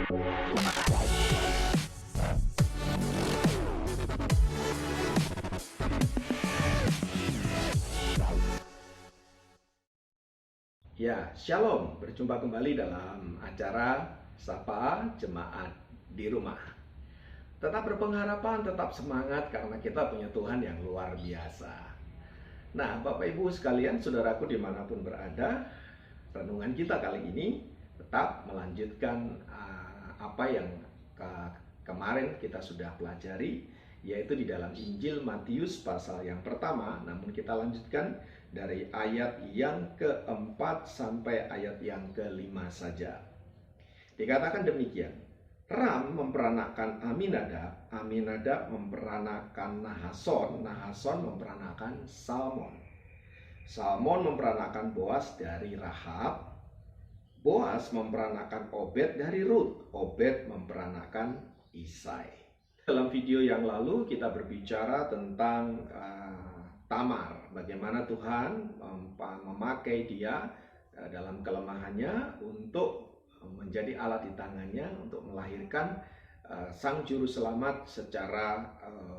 Ya, Shalom. Berjumpa kembali dalam acara Sapa Jemaat di Rumah. Tetap berpengharapan, tetap semangat karena kita punya Tuhan yang luar biasa. Nah, Bapak Ibu sekalian, saudaraku dimanapun berada, renungan kita kali ini tetap melanjutkan apa yang kemarin kita sudah pelajari, yaitu di dalam Injil Matius pasal yang pertama. Namun kita lanjutkan dari ayat yang keempat sampai ayat yang kelima saja. Dikatakan demikian: Ram memperanakan Aminadab, Aminadab memperanakan Nahason, Nahason memperanakan Salmon, Salmon memperanakan Boas dari Rahab, Boas memperanakan Obed dari Rut, Obed memperanakan Isai. Dalam video yang lalu kita berbicara tentang Tamar, bagaimana Tuhan memakai dia dalam kelemahannya untuk menjadi alat di tangannya untuk melahirkan sang juru selamat secara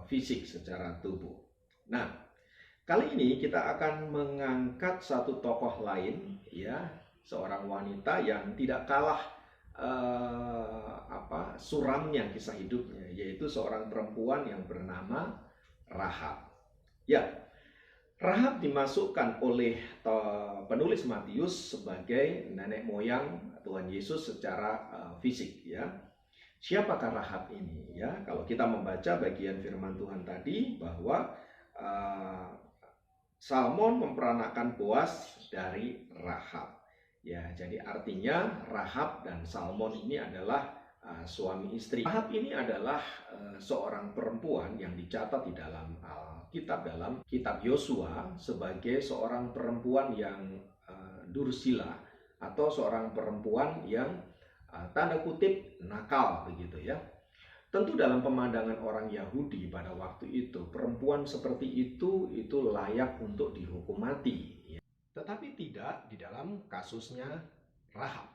fisik, secara tubuh. Nah, kali ini kita akan mengangkat satu tokoh lain, ya, seorang wanita yang tidak kalah suramnya kisah hidupnya, yaitu seorang perempuan yang bernama Rahab. Ya, Rahab dimasukkan oleh penulis Matius sebagai nenek moyang Tuhan Yesus secara fisik, ya. Siapakah Rahab ini, ya? Kalau kita membaca bagian firman Tuhan tadi bahwa Salmon memperanakan Boas dari Rahab. Ya, jadi artinya Rahab dan Salmon ini adalah suami istri. Rahab ini adalah seorang perempuan yang dicatat di dalam Alkitab, dalam kitab Yosua, sebagai seorang perempuan yang dursila atau seorang perempuan yang tanda kutip nakal, begitu ya. Tentu dalam pemandangan orang Yahudi pada waktu itu, perempuan seperti itu layak untuk dihukum mati. Ya. Tetapi tidak di dalam kasusnya Rahab.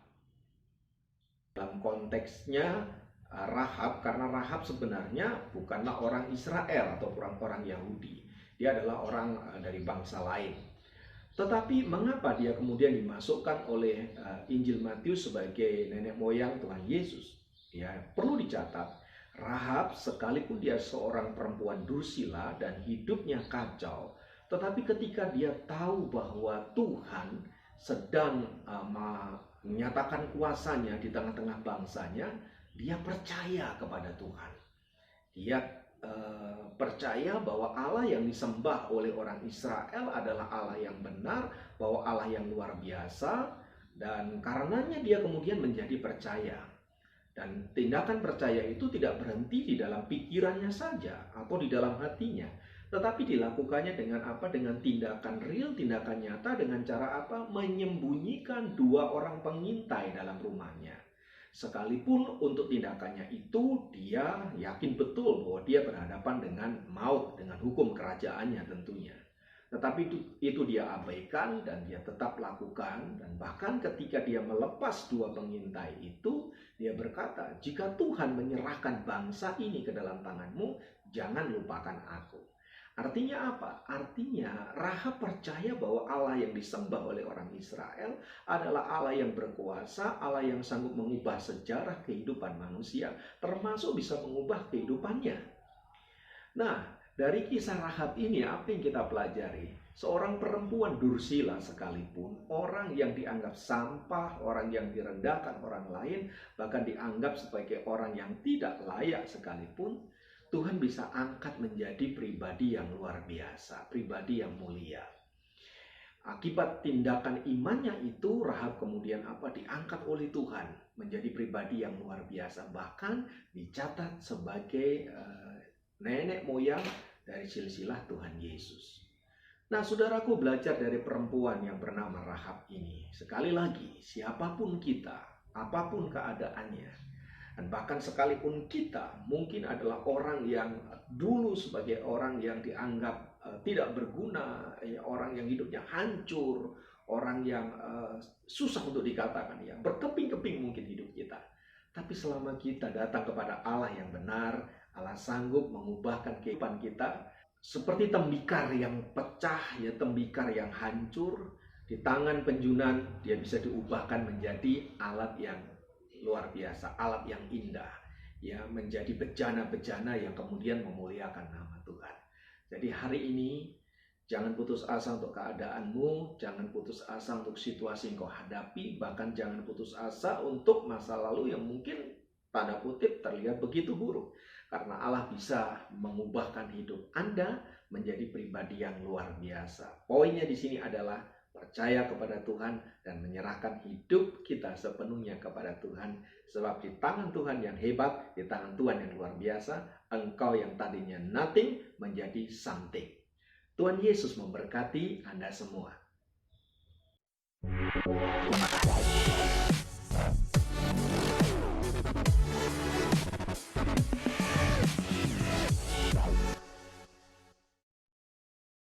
Dalam konteksnya Rahab, karena Rahab sebenarnya bukanlah orang Israel atau orang Yahudi. Dia adalah orang dari bangsa lain. Tetapi mengapa dia kemudian dimasukkan oleh Injil Matius sebagai nenek moyang Tuhan Yesus? Ya, perlu dicatat, Rahab sekalipun dia seorang perempuan dursila dan hidupnya kacau, tetapi ketika dia tahu bahwa Tuhan sedang menyatakan kuasanya di tengah-tengah bangsanya, dia percaya kepada Tuhan. Dia percaya bahwa Allah yang disembah oleh orang Israel adalah Allah yang benar, bahwa Allah yang luar biasa, dan karenanya dia kemudian menjadi percaya. Dan tindakan percaya itu tidak berhenti di dalam pikirannya saja atau di dalam hatinya, tetapi dilakukannya dengan apa? Dengan tindakan real, tindakan nyata, dengan cara apa? Menyembunyikan dua orang pengintai dalam rumahnya. Sekalipun untuk tindakannya itu dia yakin betul bahwa dia berhadapan dengan maut, dengan hukum kerajaannya tentunya. Tetapi itu dia abaikan dan dia tetap lakukan. Dan bahkan ketika dia melepas dua pengintai itu, dia berkata, jika Tuhan menyerahkan bangsa ini ke dalam tanganmu, jangan lupakan aku. Artinya apa? Artinya Rahab percaya bahwa Allah yang disembah oleh orang Israel adalah Allah yang berkuasa, Allah yang sanggup mengubah sejarah kehidupan manusia, termasuk bisa mengubah kehidupannya. Nah, dari kisah Rahab ini apa yang kita pelajari? Seorang perempuan dursila sekalipun, orang yang dianggap sampah, orang yang direndahkan orang lain, bahkan dianggap sebagai orang yang tidak layak sekalipun, Tuhan bisa angkat menjadi pribadi yang luar biasa, pribadi yang mulia. Akibat tindakan imannya itu, Rahab kemudian apa? Diangkat oleh Tuhan menjadi pribadi yang luar biasa, bahkan dicatat sebagai nenek moyang dari silsilah Tuhan Yesus. Nah, saudaraku, belajar dari perempuan yang bernama Rahab ini. Sekali lagi, siapapun kita, apapun keadaannya, dan bahkan sekalipun kita mungkin adalah orang yang dulu sebagai orang yang dianggap tidak berguna, orang yang hidupnya hancur, orang yang susah untuk dikatakan, ya, berkeping-keping mungkin hidup kita. Tapi Tetapi selama kita datang kepada Allah yang benar, Allah sanggup mengubahkan kehidupan kita seperti tembikar yang pecah, ya tembikar yang hancur di tangan penjunan, dia bisa diubahkan menjadi alat yang luar biasa, alat yang indah, ya menjadi bejana-bejana yang kemudian memuliakan nama Tuhan. Jadi hari ini jangan putus asa untuk keadaanmu, jangan putus asa untuk situasi yang kau hadapi, bahkan jangan putus asa untuk masa lalu yang mungkin tanda kutip terlihat begitu buruk. Karena Allah bisa mengubahkan hidup Anda menjadi pribadi yang luar biasa. Poinnya di sini adalah percaya kepada Tuhan dan menyerahkan hidup kita sepenuhnya kepada Tuhan. Sebab di tangan Tuhan yang hebat, di tangan Tuhan yang luar biasa, engkau yang tadinya nothing menjadi something. Tuhan Yesus memberkati Anda semua.